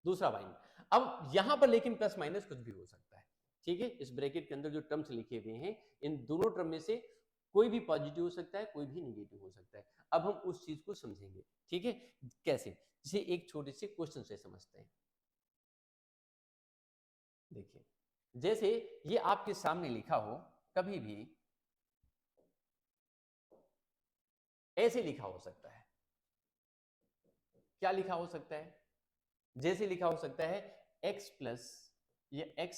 [SPEAKER 1] दूसरा बाइन, अब यहां पर लेकिन प्लस माइनस कुछ भी हो सकता है, ठीक है। इस ब्रैकेट के अंदर जो टर्म्स लिखे हुए हैं, इन दोनों टर्म में से कोई भी पॉजिटिव हो सकता है, कोई भी नेगेटिव हो सकता है। अब हम उस चीज को समझेंगे, ठीक है। कैसे? जैसे एक छोटे से क्वेश्चन से समझते हैं। देखिए, जैसे ये आपके सामने लिखा हो, कभी भी ऐसे लिखा हो सकता है। क्या लिखा हो सकता है? जैसे लिखा हो सकता है x प्लस ये x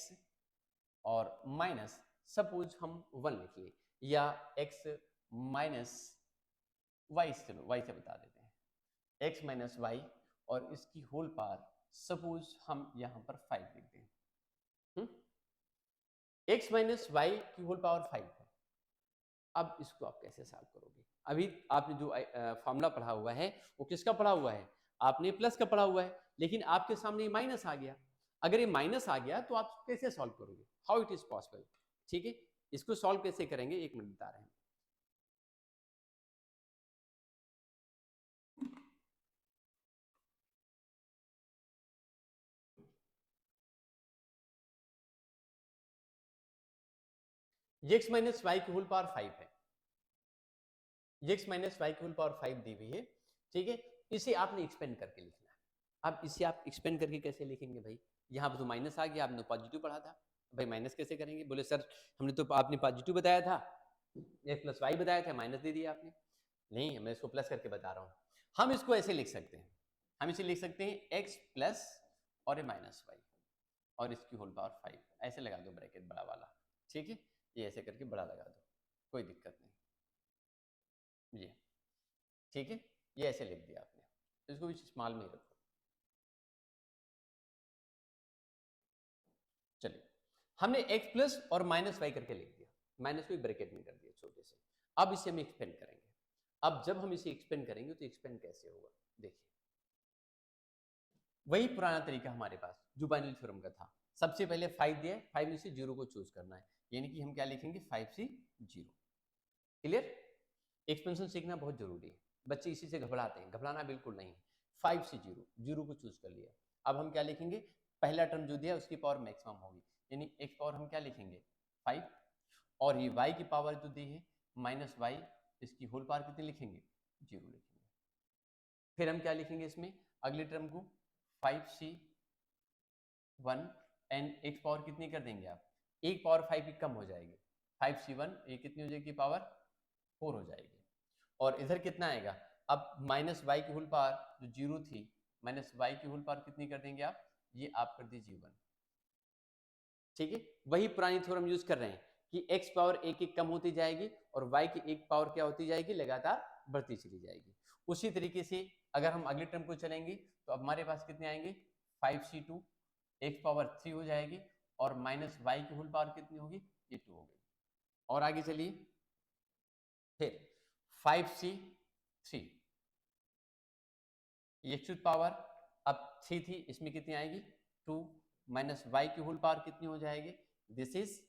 [SPEAKER 1] और माइनस, सपोज हम 1 लिख लिए, या x माइनस वाई, चलो वाई से बता देते हैं, x माइनस वाई और इसकी होल पावर, सपोज हम यहां पर 5 लिख दें। x माइनस वाई की होल पावर 5 है। अब इसको आप कैसे सॉल्व करोगे? अभी आपने जो फॉर्मूला पढ़ा हुआ है वो किसका पढ़ा हुआ है? आपने प्लस का पढ़ा हुआ है, लेकिन आपके सामने माइनस आ गया। अगर ये माइनस आ गया तो आप कैसे सॉल्व करोगे? हाउ इट इज पॉसिबल, ठीक है। इसको सॉल्व कैसे करेंगे, एक मिनट बता रहे हैं। x माइनस वाई की होल पावर 5 है, x माइनस वाई की होल पावर 5 दी हुई है, ठीक है। इसे आपने एक्सपेंड करके लिखना है। अब इसे आप एक्सपेंड करके कैसे लिखेंगे भाई? यहाँ पर तो माइनस आ गया, आपने पॉजिटिव पढ़ा था, भाई माइनस कैसे करेंगे? बोले सर हमने तो, आपने पॉजिटिव बताया था, x प्लस वाई बताया था, माइनस दे दिया आपने। नहीं, मैं इसको प्लस करके बता रहा हूँ। हम इसको ऐसे लिख सकते हैं, हम इसे लिख सकते हैं x प्लस और ये माइनस वाई और इसकी होल पावर 5, ऐसे लगा दो ब्रैकेट बड़ा वाला, ठीक है। ये ऐसे करके बड़ा लगा दो, कोई दिक्कत नहीं, ये ठीक है। ये ऐसे लिख दिया आपने, इसको भी स्मॉल में रखो। चलिए, हमने x प्लस और माइनस वाई करके लिख दिया, माइनस को ब्रैकेट में कर दिया छोटे से। अब इसे हम एक्सपेंड करेंगे। अब जब हम इसे एक्सपेंड करेंगे तो एक्सपेंड कैसे होगा? देखिए, वही पुराना तरीका हमारे पास जो बाइनरी थ्योरम का था। सबसे पहले 5 दिया है, 5 में से 0 को चूज करना है, यानी कि हम क्या लिखेंगे? 5 से 0। क्लियर? एक्सपेंशन सीखना बहुत जरूरी है, बच्चे इसी से घबराते हैं, घबराना बिल्कुल नहीं। 5 से 0, 0 को चूज कर लिया। अब हम क्या लिखेंगे? पहला टर्म जो दिया उसकी पावर मैक्सिमम होगी, यानी x पावर हम क्या लिखेंगे? 5, और ये y की पावर जो दी है माइनस वाई, इसकी होल पावर कितनी लिखेंगे? 0 लिखेंगे। फिर हम क्या लिखेंगे इसमें अगले टर्म को? 5c 1 एंड x पावर कितनी कर देंगे आप? एक पावर 5 की कम हो जाएगी, 5c1 ये कितनी हो जाएगी? पावर 4 हो जाएगी। और इधर कितना आएगा? अब माइनस वाई की होल पावर जो 0 थी, माइनस वाई की होल पावर कितनी कर देंगे आप? ये आप कर दीजिए 1, ठीक है। वही पुरानी थ्योरम यूज कर रहे हैं कि x पावर एक एक कम होती जाएगी और y की एक पावर क्या होती जाएगी? लगातार बढ़ती चली जाएगी। उसी तरीके से अगर हम अगले टर्म को चलेंगे तो अब हमारे पास कितने आएंगे? 5c2 x पावर 3 हो जाएगी, और माइनस वाई की होल पावर कितनी होगी? ये 2 हो गई। और आगे चलिए, फिर 5c3 x पावर अब 3 थी, इसमें कितनी आएगी? 2 माइनस वाई की होल पावर कितनी हो जाएगी? This is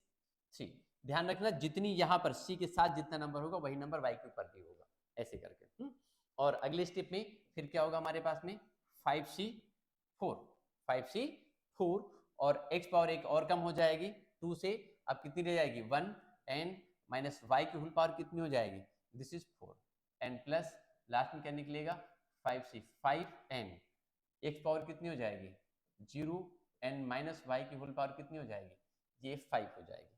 [SPEAKER 1] 3। ध्यान रखना, जितनी यहां पर c के साथ जितना नंबर होगा वही नंबर y के ऊपर भी होगा, ऐसे करके। और अगले स्टेप में फिर क्या होगा हमारे पास में? 5c4, 5c4 और x पावर एक और कम हो जाएगी 2 से, अब कितनी रह जाएगी? 1 एन माइनस वाई की होल पावर कितनी हो जाएगी, this is 4 n plus last में क्या निकलेगा 5c 5n एक्स पावर कितनी हो जाएगी 0 एन माइनस वाई की होल पावर कितनी हो जाएगी, ये 5 हो जाएगी।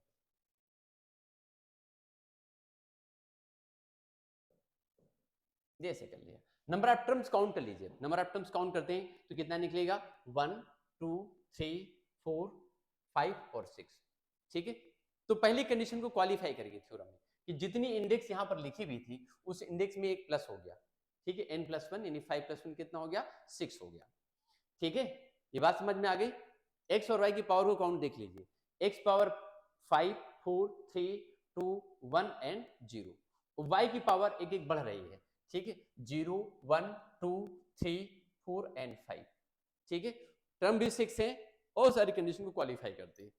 [SPEAKER 1] जैसे कर लिया। नंबर ऑफ टर्म्स काउंट कर लीजिए, नंबर ऑफ टर्म्स काउंट करते हैं तो कितना निकलेगा 1 2 3 4 5 और 6। ठीक है, तो पहली कंडीशन को क्वालिफाई करेंगे थ्योरम में कि जितनी इंडेक्स यहां पर लिखी हुई थी उस इंडेक्स में एक प्लस हो गया। ठीक है, n प्लस 1 यानी 5 प्लस 1 कितना हो गया 6 हो गया। ठीक है, ये बात समझ में आ गई। x और y की पावर को काउंट देख लीजिए, x पावर 5 4 3 2 1 एंड 0, y की पावर एक एक बढ़ रही है। ठीक है, 0 1 2 3 4 एंड 5। ठीक है, टर्म भी 6 है और सारी कंडीशन को क्वालिफाई करते हैं।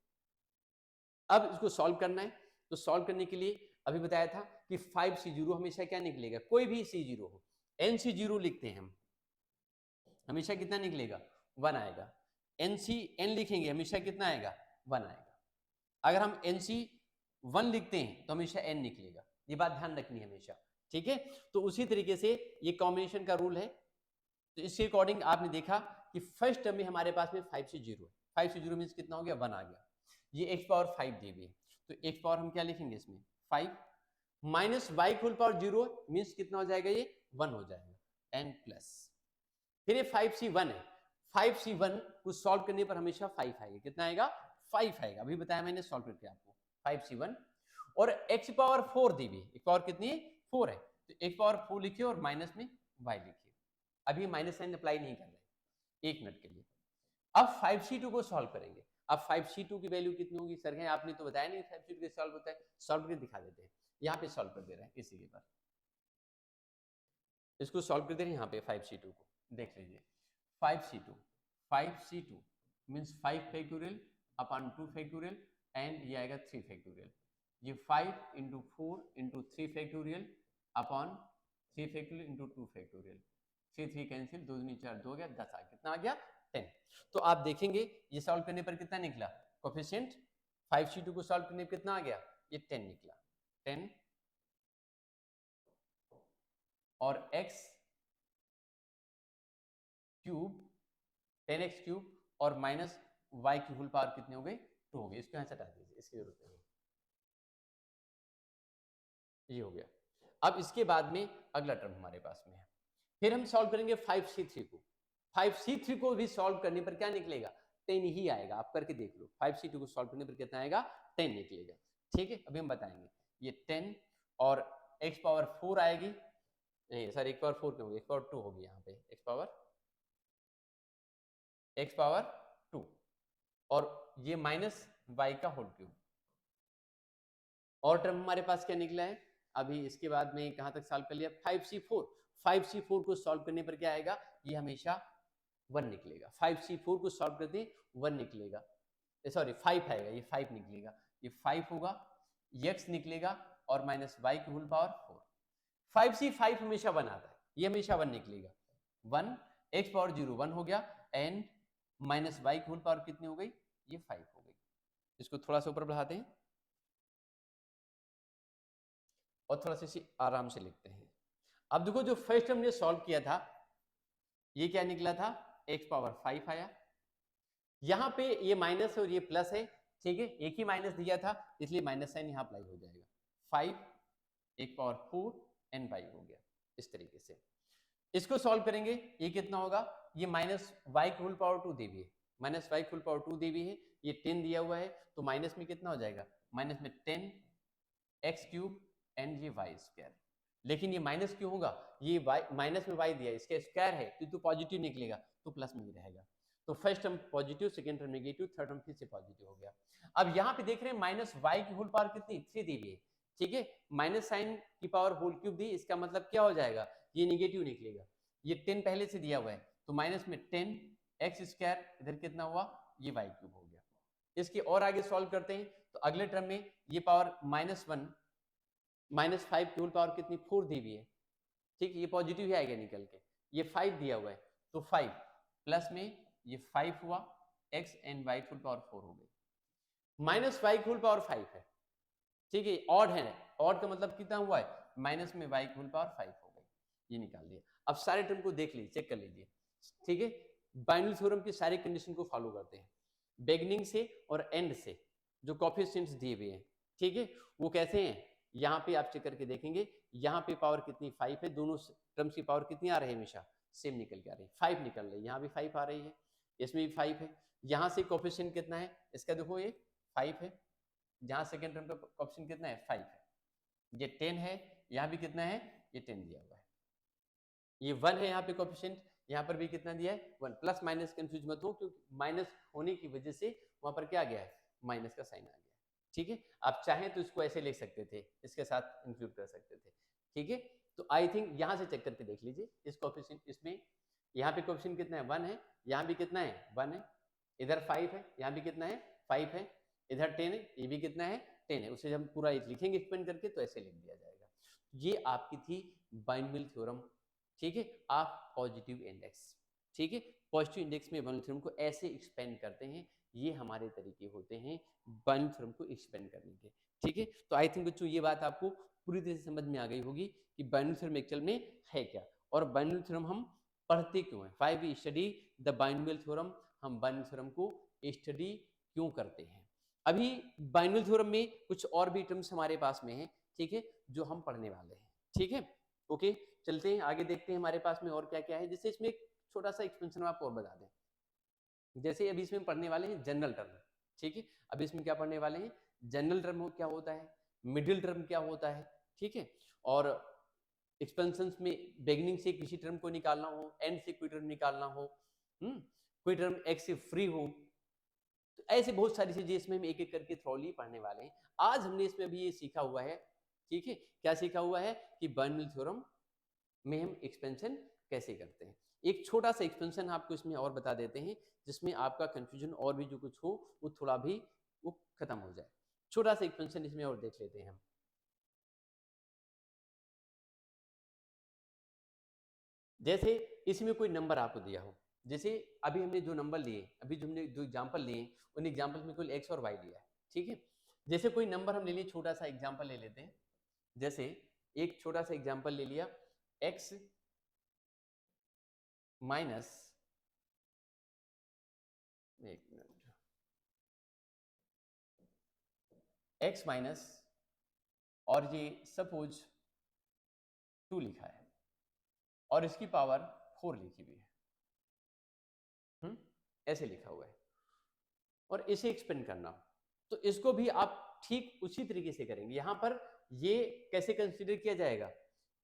[SPEAKER 1] अब इसको सॉल्व करना है, तो सॉल्व करने के लिए अभी बताया था कि 5c0 हमेशा क्या निकलेगा, कोई भी c0 हो, nc0 लिखते हैं हम, हमेशा कितना निकलेगा 1 आएगा। n लिखेंगे हमेशा कितना आएगा 1 आएगा। अगर हम nc1 लिखते हैं तो हमेशा n निकलेगा, ये बात ध्यान रखनी है हमेशा। ठीक है, तो उसी तरीके से ये कॉम्बिनेशन का रूल है। तो इसके अकॉर्डिंग आपने देखा कि फर्स्ट टर्म में हमारे पास में 5c0 है, 5c0 मीन्स कितना हो गया 1 आ गया। ये x पावर 5 दी हुई है, तो x पावर हम क्या लिखेंगे इसमें 5 minus y whole power 0 means कितना हो जाएगा ये 1 हो जाएगा n प्लस, फिर ये 5c1 है, 5c1 को सॉल्व करने पर हमेशा 5 आएगा, कितना आएगा 5 आएगा, अभी बताया मैंने सॉल्व करके आपको 5c1। और x पावर 4 दी हुई, x पावर कितनी है 4 है, तो x पावर 4 लिखिए और माइनस में y लिखिए। अभी माइनस साइन अप्लाई नहीं कर रहे एक मिनट के लिए। अब 5c2 को सॉल्व करेंगे। अब 5c2 की वैल्यू कितनी होगी सर, है आपने तो बताया नहीं 5c2 कैसे सॉल्व होता है, सॉल्व करके दिखा देते हैं। यहाँ पे सॉल्व कर दे रहे हैं इसी के पर, इसको सॉल्व कर दे रहे हैं यहाँ पे 5c2 को, देख लीजिए 5c2 means 5 factorial upon 2 factorial and ये आएगा 3 फैक्टोरियल, ये 5 into 4 into 3 factorial upon 3 factorial into 2 factorial, 3 cancel, 2 दूनी 4 2 हो गया 10 आ गया, कितना आ गया 10। तो आप देखेंगे ये सॉल्व करने पर कितना निकला कोफिशिएंट, 5c2 को सॉल्व करने पर कितना आ गया ये 10 निकला, 10 और x क्यूब 10x क्यूब और माइनस y की होल पावर कितनी हो गई 2 हो गई, इसको यहां से हटा दीजिए, इसकी जरूरत नहीं, ये हो गया। अब इसके बाद में अगला टर्म हमारे पास में है, फिर हम सॉल्व करेंगे 5c3 को, 5c3 को भी सॉल्व करने पर क्या निकलेगा 10 ही आएगा, आप करके देख लो 5c2 को सॉल्व करने पर कितना आएगा 10 निकलेगा। ठीक है, अभी हम बताएंगे ये 10 और x पावर 4 आएगी, नहीं सर x पावर 4 क्यों होगी, x पावर 2 होगी यहाँ पे, x पावर 2 और ये माइनस y का होल क्यूब, और टर्म हमारे पास क्या निकला है, अभी इसके बाद में कहां तक सॉल्व कर लिया 5c4 को सॉल्व करने पर क्या आएगा, ये हमेशा 1 निकलेगा, 5c4 को सॉल्व करते हैं 1 निकलेगा, सॉरी 5 आएगा, ये 5 निकलेगा, ये 5 होगा, x निकलेगा और माइनस y की होल पावर 4, 5c5 हमेशा 1 आता है, ये हमेशा 1 निकलेगा, 1 x पावर 0 1 हो गया एंड माइनस y की होल पावर कितनी हो गई, ये 5 हो गई। इसको थोड़ा सा ऊपर बढ़ाते हैं और थोड़ा सा इसे आराम से लिखते हैं। अब देखो जो फर्स्ट हमने सॉल्व किया था ये क्या निकला था x पावर 5 आया, यहां पे ये माइनस और ये प्लस है, ठीक है, एक ही माइनस दिया था इसलिए माइनस साइन यहां अप्लाई हो जाएगा, 5 x पावर 4 एंड 5 हो गया। इस तरीके से इसको सॉल्व करेंगे, ये कितना होगा, ये माइनस y की होल पावर 2 दी हुई है, माइनस y की होल पावर 2 दी हुई है, ये 10 दिया हुआ है तो माइनस में कितना हो जाएगा, माइनस में 10 x क्यूब एंड ये y स्क्वायर, लेकिन ये माइनस क्यों होगा, ये y माइनस में y दिया है इसका स्क्वायर है तो पॉजिटिव निकलेगा तो प्लस में ही रहेगा, तो first term positive, second term negative, third term फिर से पॉजिटिव हो गया। अब यहाँ पे देख रहे हैं माइनस y की होल पावर कितनी 3 दी हुई है, ठीक है, माइनस साइन की पावर होल क्यूब दी, इसका मतलब क्या हो जाएगा, ये निगेटिव निकलेगा, ये 10 पहले से दिया हुआ है तो माइनस में 10 x स्क्वायर, इधर कितना हुआ ये y क्यूब हो गया। इसके और आगे सॉल्व करते हैं तो अगले टर्म में ये पावर -1 -5 की होल पावर कितनी 4 दी हुई है, ठीक, ये पॉजिटिव ही आएगा निकल के, ये 5 दिया हुआ है तो 5 प्लस में ये 5 हुआ x एंड y की होल पावर 4 हो गई, माइनस y की होल पावर 5 है, ठीक है, ऑड है, ऑड का मतलब कितना हुआ है, माइनस में y होल पावर 5 हो गई, ये निकाल दिया। अब सारे टर्म को देख लीजिए, चेक कर लीजिए, ठीक है। बाइनरी थ्योरम की सारी कंडीशन को फॉलो करते हैं, बिगिनिंग से और एंड से जो कोएफिशिएंट्स दिए हुए हैं, ठीक है, वो कैसे हैं, यहाँ पे आप चेक करके देखेंगे, यहाँ पे पावर कितनी 5 है, दोनों टर्म्स की पावर कितनी आ रही है, हमेशा सेम निकल के आ रही है, 5 निकल रही है, यहाँ भी 5 आ रही है, इसमें भी 5 है, यहाँ से कोएफिशिएंट कितना है इसका, देखो ये 5 है, जहाँ सेकंड टर्म का कोएफिशिएंट कितना है 5 है, ये 10 है, यहाँ भी कितना है, ये 10 दिया हुआ है, ये 1 है यहाँ पे कोएफिशिएंट, यहाँ पर भी कितना दिया है 1, प्लस माइनस कंफ्यूज मत हो, क्योंकि माइनस होने की वजह से वहां पर क्या आ गया है, माइनस का साइन आ गया, ठीक है। आप चाहें तो इसको ऐसे लिख सकते थे, इसके साथ इंक्लूड कर सकते थे, ठीक है। तो आई थिंक यहाँ से चेक करके देख लीजिए, इस कोएफिशिएंट, इसमें यहाँ पे कोएफिशिएंट कितना है 1 है, यहाँ भी कितना है 1 है, इधर 5 है, यहाँ भी कितना है 5 है, इधर 10 है, ये भी कितना है 10 है, उसे हम पूरा लिखेंगे एक्सपेंड करके तो ऐसे लिख दिया जाएगा। ये आपकी थी बाइनरी थ्योरम, ठीक है, ऑफ पॉजिटिव इंडेक्स, ठीक है। पॉजिटिव इंडेक्स में बाइनरी थ्योरम को ऐसे एक्सपेंड करते हैं, ये हमारे तरीके होते हैं बाइनरी थ्योरम को एक्सपेंड करने के, ठीक है। तो आई थिंक बच्चों ये बात आपको पूरी तरह से समझ में आ गई होगी कि बाइनरी थ्योरम एक्चुअल में है क्या, और बाइनरी थ्योरम हम पढ़ते क्यों हैं, why we study the binary theorem, हम बाइनरी थ्योरम को स्टडी क्यों करते हैं। अभी बाइनरी थ्योरम में कुछ और भी टर्म्स हमारे पास में है, ठीक है, जो हम पढ़ने वाले हैं, ठीक है। ओके, चलते हैं आगे, देखते हैं हमारे पास में और क्या क्या है। जैसे इसमें एक छोटा सा एक्सपेंशन आपको और बता दें, जैसे अभी इसमें पढ़ने वाले हैं जनरल टर्म, ठीक है, अभी इसमें क्या पढ़ने वाले हैं, जनरल टर्म क्या होता है, मिडिल टर्म क्या होता है, ठीक है, और एक्सपेंशंस में बिगिनिंग से किसी टर्म को निकालना हो, एंड से कोई टर्म निकालना हो, कोई टर्म एक्स से फ्री हो, तो ऐसे बहुत सारी चीजें इसमें हम एक एक करके थ्रोली पढ़ने वाले हैं। आज हमने इसमें भी ये सीखा हुआ है, ठीक है, क्या सीखा हुआ है कि बाइनरी थ्योरम में हम एक्सपेंशन कैसे करते हैं। एक छोटा सा एक्सपेंशन आपको इसमें और बता देते हैं, जिसमें आपका कंफ्यूजन और भी जो कुछ हो वो थोड़ा भी वो खत्म हो जाए। छोटा सा एक्सपेंशन इसमें और देख लेते हैं हम। जैसे इसमें कोई नंबर आपको दिया हो, जैसे अभी हमने जो नंबर लिए, अभी जो हमने जो एग्जाम्पल लिए, उन एग्जाम्पल में कुल एक्स और वाई लिया है, ठीक है। जैसे कोई नंबर हम ले लिए, छोटा सा एग्जाम्पल ले लेते हैं, जैसे एक छोटा सा एग्जाम्पल ले लिया, एक्स माइनस, एक मिनट, एक्स माइनस, और ये सपोज 2 लिखा है और इसकी पावर 4 लिखी हुई है, ऐसे लिखा हुआ है, और इसे एक्सपेंड करना, तो इसको भी आप ठीक उसी तरीके से करेंगे। यहां पर ये कैसे कंसीडर किया जाएगा,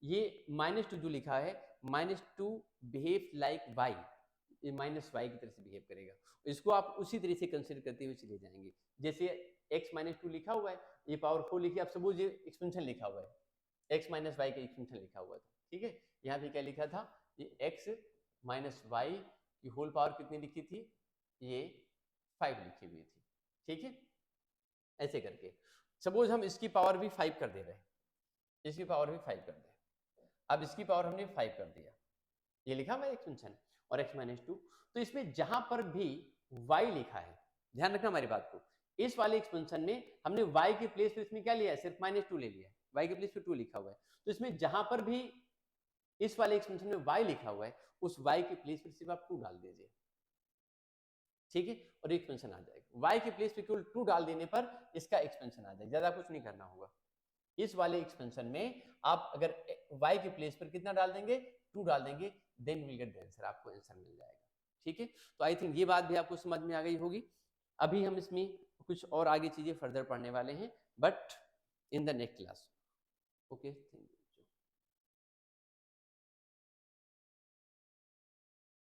[SPEAKER 1] ये -2 जो लिखा है, -2 बिहेव लाइक y, ये -y की तरह से बिहेव करेगा, इसको आप उसी तरह से कंसीडर करते हुए चले जाएंगे। जैसे x -2 लिखा हुआ है, ये पावर 4 लिखी है, आप सपोज ये एक्सपेंशन लिखा हुआ है, x - y का एक्सपेंशन लिखा हुआ था, ठीक है। यहाँ पे क्या लिखा था, ये x - y की होल पावर कितनी लिखी थी, ये 5 लिखी हुई थी, ठीक है। ऐसे करके सपोज हम इसकी पावर भी 5 कर दे रहे हैं, इसकी पावर भी 5 कर दे, अब इसकी पावर हमने 5 कर दिया, ये लिखा हुआ है एक्सपेंशन, और x - 2, तो इसमें जहां पर भी y लिखा है, ध्यान रखना हमारी बात को, इस वाले एक्सपेंशन में हमने y के प्लेस पे इसमें क्या लिया है, सिर्फ -2 ले लिया है, y के प्लेस पे 2 लिखा हुआ है, तो इसमें जहां पर भी इस वाले एक्सपेंशन में y लिखा हुआ है, उस y के प्लेस पे सिर्फ आप 2 डाल दीजिए, ठीक है, और एक्सपेंशन आ जाएगा। y के प्लेस पे केवल 2 डाल देने पर इसका एक्सपेंशन आ जाएगा, ज्यादा कुछ नहीं करना होगा। इस वाले एक्सपेंशन में आप अगर y के प्लेस पर कितना डाल देंगे, 2 डाल देंगे, then will get the answer, आपको आंसर मिल जाएगा, ठीक है। तो आई थिंक ये बात भी आपको समझ में आ गई होगी। अभी हम इसमें कुछ और आगे चीजें फर्दर पढ़ने वाले हैं, but in the next class. Okay, thank you.